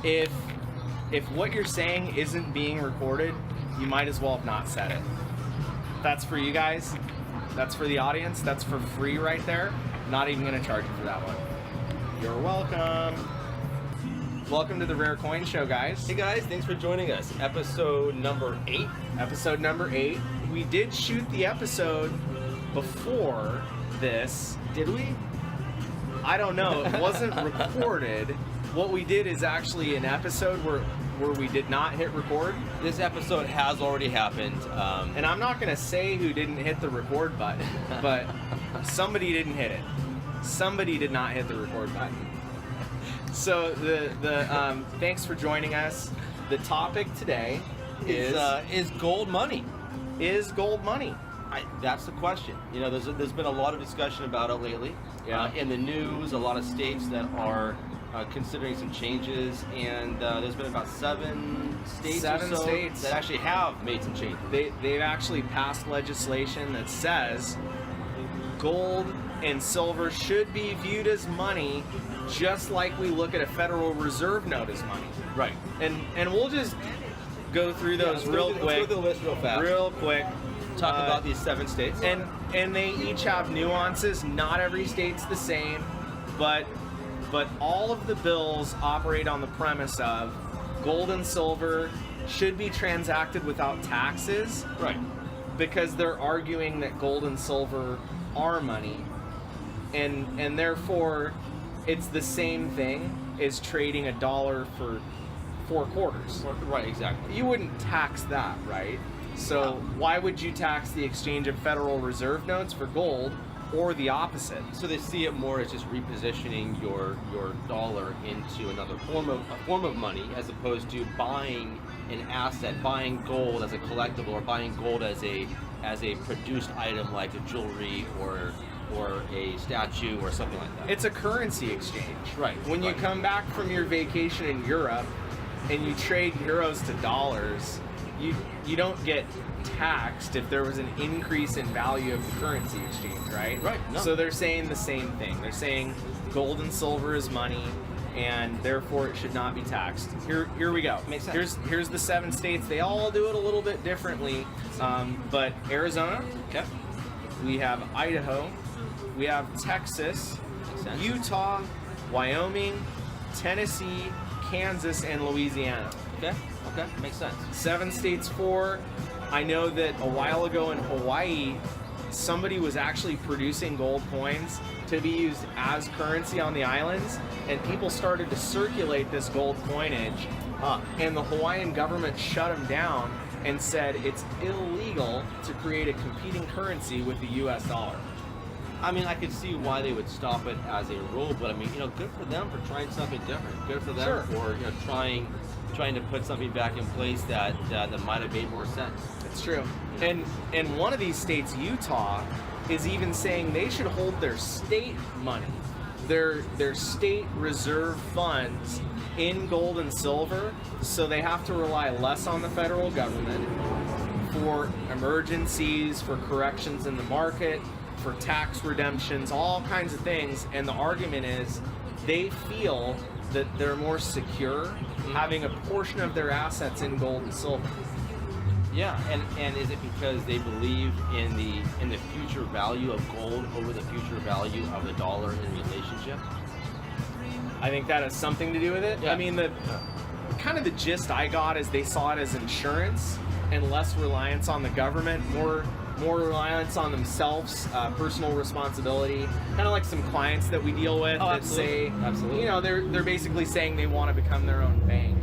if what you're saying isn't being recorded, you might as well have not said it. That's for you guys. That's for the audience. That's for free right there. Not even going to charge you for that one. You're welcome. Welcome to the Rare Coin Show, guys. Hey guys, thanks for joining us. Episode number 8. Episode number 8. We did shoot the episode before this. Did we? I don't know. It wasn't recorded. What we did is actually an episode where we did not hit record. This episode has already happened. And I'm not going to say who didn't hit the record button, but somebody didn't hit it. Somebody did not hit the record button. So thanks for joining us. The topic today is gold money. Is gold money? That's the question. You know, there's been a lot of discussion about it lately. Yeah. In the news, a lot of states that are considering some changes, and there's been about 7 states that actually have made some changes. They've actually passed legislation that says gold and silver should be viewed as money, just like we look at a Federal Reserve note as money. Right. And we'll just go through those real quick. Let's go through the list real fast. Real quick. Talk about these 7 states. And they each have nuances. Not every state's the same, but all of the bills operate on the premise of gold and silver should be transacted without taxes. Right. Because they're arguing that gold and silver are money. And therefore, it's the same thing as trading a dollar for 4 quarters. Right, exactly. You wouldn't tax that, right? So why would you tax the exchange of Federal Reserve notes for gold, or the opposite? So they see it more as just repositioning your dollar into another form of money, as opposed to buying an asset, buying gold as a collectible, or buying gold as a produced item like a jewelry or a statue or something like that. It's a currency exchange. Right. When you come back from your vacation in Europe and you trade euros to dollars, you don't get taxed if there was an increase in value of the currency exchange, right? Right. No. So they're saying the same thing. They're saying gold and silver is money, and therefore it should not be taxed. Here we go. Makes sense. Here's the 7 states. They all do it a little bit differently, but Arizona. Okay. We have Idaho. We have Texas, Utah, Wyoming, Tennessee, Kansas, and Louisiana. Okay, makes sense. 7 states for. I know that a while ago in Hawaii, somebody was actually producing gold coins to be used as currency on the islands, and people started to circulate this gold coinage, and the Hawaiian government shut them down and said it's illegal to create a competing currency with the U.S. dollar. I mean, I could see why they would stop it as a rule, but I mean, good for them for trying something different. Good for them for trying to put something back in place that might have made more sense. It's true. And one of these states, Utah, is even saying they should hold their state money, their state reserve funds in gold and silver, so they have to rely less on the federal government for emergencies, for corrections in the market, for tax redemptions, all kinds of things. And the argument is they feel that they're more secure having a portion of their assets in gold and silver. Yeah, and is it because they believe in the future value of gold over the future value of the dollar in relationship? I think that has something to do with it. Yeah. I mean, the gist I got is they saw it as insurance and less reliance on the government, more reliance on themselves, personal responsibility. Kind of like some clients that we deal with that say, they're basically saying they want to become their own bank.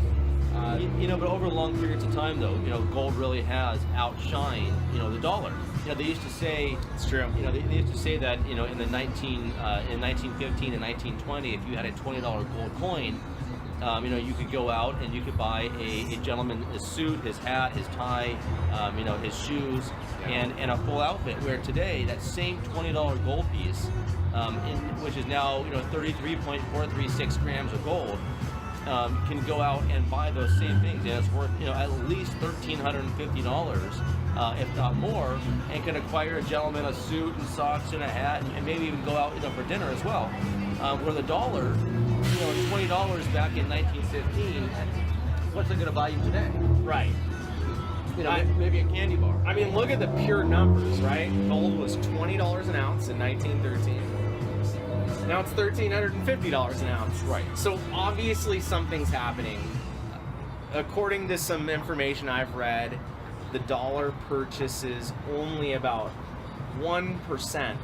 But over long periods of time, though, gold really has outshined, the dollar. They used to say, it's true. They used to say that, in 1915 and 1920, if you had a $20 gold coin, you could go out and you could buy a gentleman his suit, his hat, his tie, his shoes, and a full outfit. Where today, that same $20 gold piece, which is now 33.436 grams of gold, can go out and buy those same things, and it's worth at least $1,350, if not more, and can acquire a gentleman a suit and socks and a hat, and maybe even go out for dinner as well. Where the dollar, $20 back in 1915, what's it going to buy you today? Right. You know, maybe a candy bar. I mean, look at the pure numbers, right? Gold was $20 an ounce in 1913. Now it's $1,350 an ounce. Right. So obviously something's happening. According to some information I've read, the dollar purchases only about 1%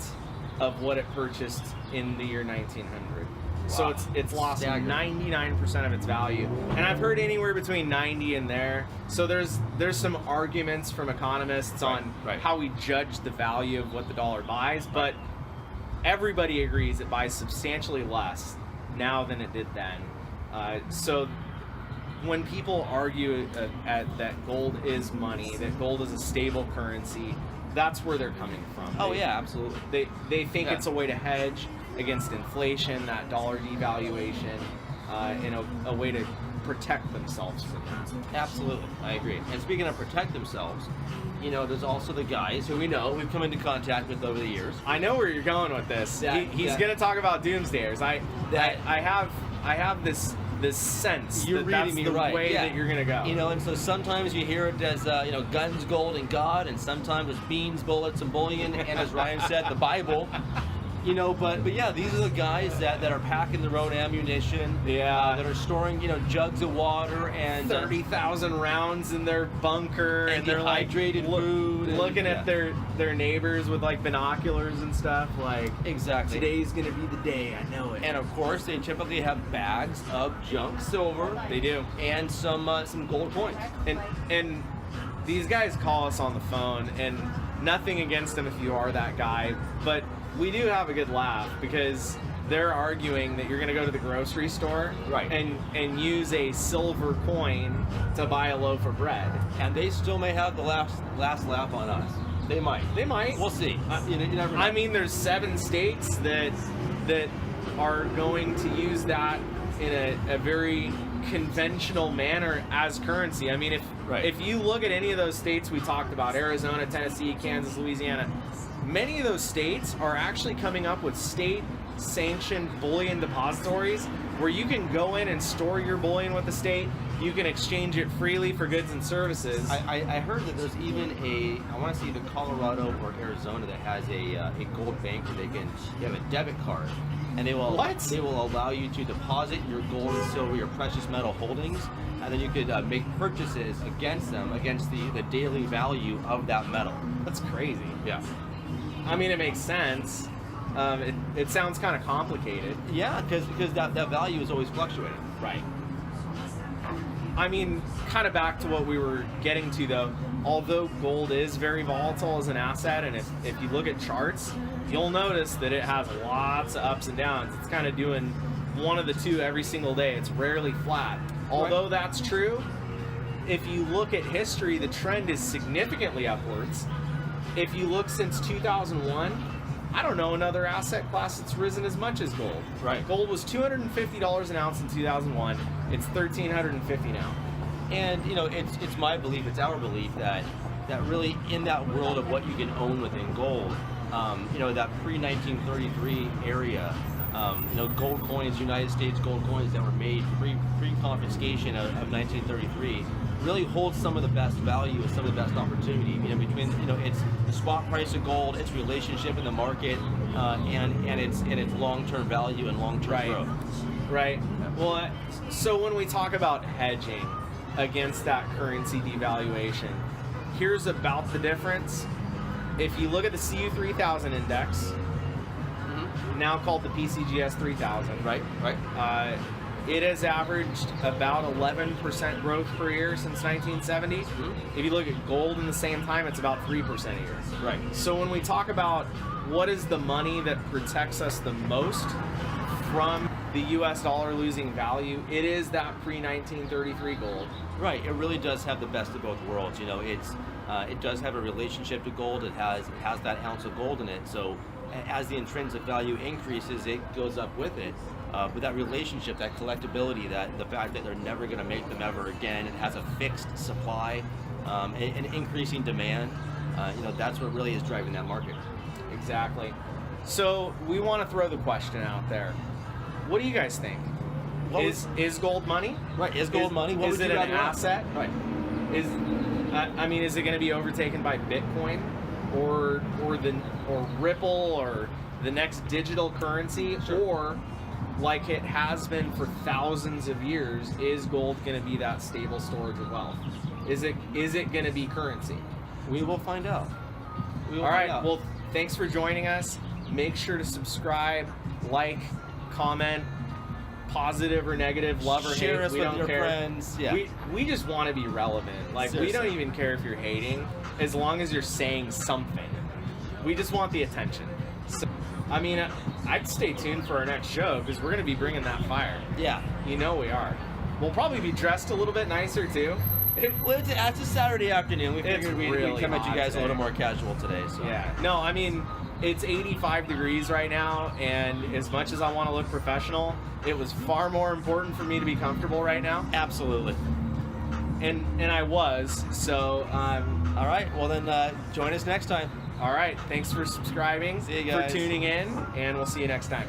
of what it purchased in the year 1900. So it's lost 99% of its value, and I've heard anywhere between 90 and there. So there's some arguments from economists on how we judge the value of what the dollar buys, but everybody agrees it buys substantially less now than it did then. So when people argue that gold is money, that gold is a stable currency, that's where they're coming from. Oh yeah, absolutely. They think it's a way to hedge against inflation, that dollar devaluation, in a way to protect themselves from that. Absolutely, I agree. And speaking of protect themselves, you know, there's also the guys who we know we've come into contact with over the years. I know where you're going with this. He's going to talk about doomsdayers. I have this sense you're that reading that's me the right. way that you're going to go. You know, and so sometimes you hear it as you know, guns, gold, and God, and sometimes it's beans, bullets, and bullion, and as Ryan said, the Bible. You know, but yeah, these are the guys that are packing their own ammunition. Yeah. That are storing, you know, jugs of water and 30,000 rounds in their bunker, and they're like hydrated food, looking at their neighbors with like binoculars and stuff. Like, exactly, today's gonna be the day. I know it. And of course, they typically have bags of junk silver. They do, and some gold coins. And these guys call us on the phone, and nothing against them if you are that guy, but we do have a good laugh because they're arguing that you're going to go to the grocery store and use a silver coin to buy a loaf of bread. And they still may have the last laugh on us. They might. We'll see. You never know. I mean, there's 7 states that are going to use that in a very conventional manner as currency. I mean, if you look at any of those states we talked about, Arizona, Tennessee, Kansas, Louisiana, many of those states are actually coming up with state-sanctioned bullion depositories where you can go in and store your bullion with the state. You can exchange it freely for goods and services. I heard that there's even I want to see either Colorado or Arizona that has a gold bank where you have a debit card, and they will allow you to deposit your gold and silver, your precious metal holdings, and then you could make purchases against them, against the daily value of that metal. That's crazy. Yeah. I mean, it makes sense. It sounds kind of complicated. Yeah, because that value is always fluctuating. Right. I mean, kind of back to what we were getting to, though. Although gold is very volatile as an asset, and if you look at charts, you'll notice that it has lots of ups and downs. It's kind of doing one of the two every single day. It's rarely flat. Although that's true, if you look at history, the trend is significantly upwards. If you look since 2001, I don't know another asset class that's risen as much as gold. Right. Gold was $250 an ounce in 2001. It's $1,350 now. And you know, it's my belief, it's our belief that really in that world of what you can own within gold, you know, that pre-1933 area, you know, gold coins, United States gold coins that were made pre-confiscation of 1933. Really holds some of the best value and some of the best opportunity, you know, between, you know, its spot price of gold, its relationship in the market, and its long-term value and long-term growth. Right. Well, so when we talk about hedging against that currency devaluation, here's about the difference. If you look at the CU3000 index, now called the PCGS 3000, right. It has averaged about 11% growth per year since 1970. If you look at gold in the same time, it's about 3% a year. Right. So when we talk about what is the money that protects us the most from the U.S. dollar losing value, it is that pre-1933 gold. Right. It really does have the best of both worlds. You know, it does have a relationship to gold. It has that ounce of gold in it. So as the intrinsic value increases, it goes up with it. But that relationship, that collectability, that the fact that they're never going to make them ever again, it has a fixed supply, and increasing demand, you know, that's what really is driving that market. Exactly. So we want to throw the question out there. What do you guys think? Is gold money? Right. Is gold money? What Is would it you an rather have? asset? Right. I mean, is it going to be overtaken by Bitcoin or Ripple or the next digital currency? Sure. Or like it has been for thousands of years, is gold going to be that stable storage of wealth? Is it going to be currency? We will find out. All right. Well, thanks for joining us. Make sure to subscribe, like, comment, positive or negative, love or Share hate. us We with don't your care. friends. Yeah. We just want to be relevant. Like, we don't Seriously. even care if you're hating, as long as you're saying something. We just want the attention. So, I mean, I'd stay tuned for our next show because we're going to be bringing that fire. Yeah. You know we are. We'll probably be dressed a little bit nicer too. Well, it's a Saturday afternoon. We It's figured we'd really come at you hot guys a little today. more casual today. So. Yeah. No, I mean, it's 85 degrees right now, and as much as I want to look professional, it was far more important for me to be comfortable right now, Absolutely. and I was. So, All right. Well, then join us next time. all right. Thanks for subscribing, See you for guys. tuning in, and we'll see you next time.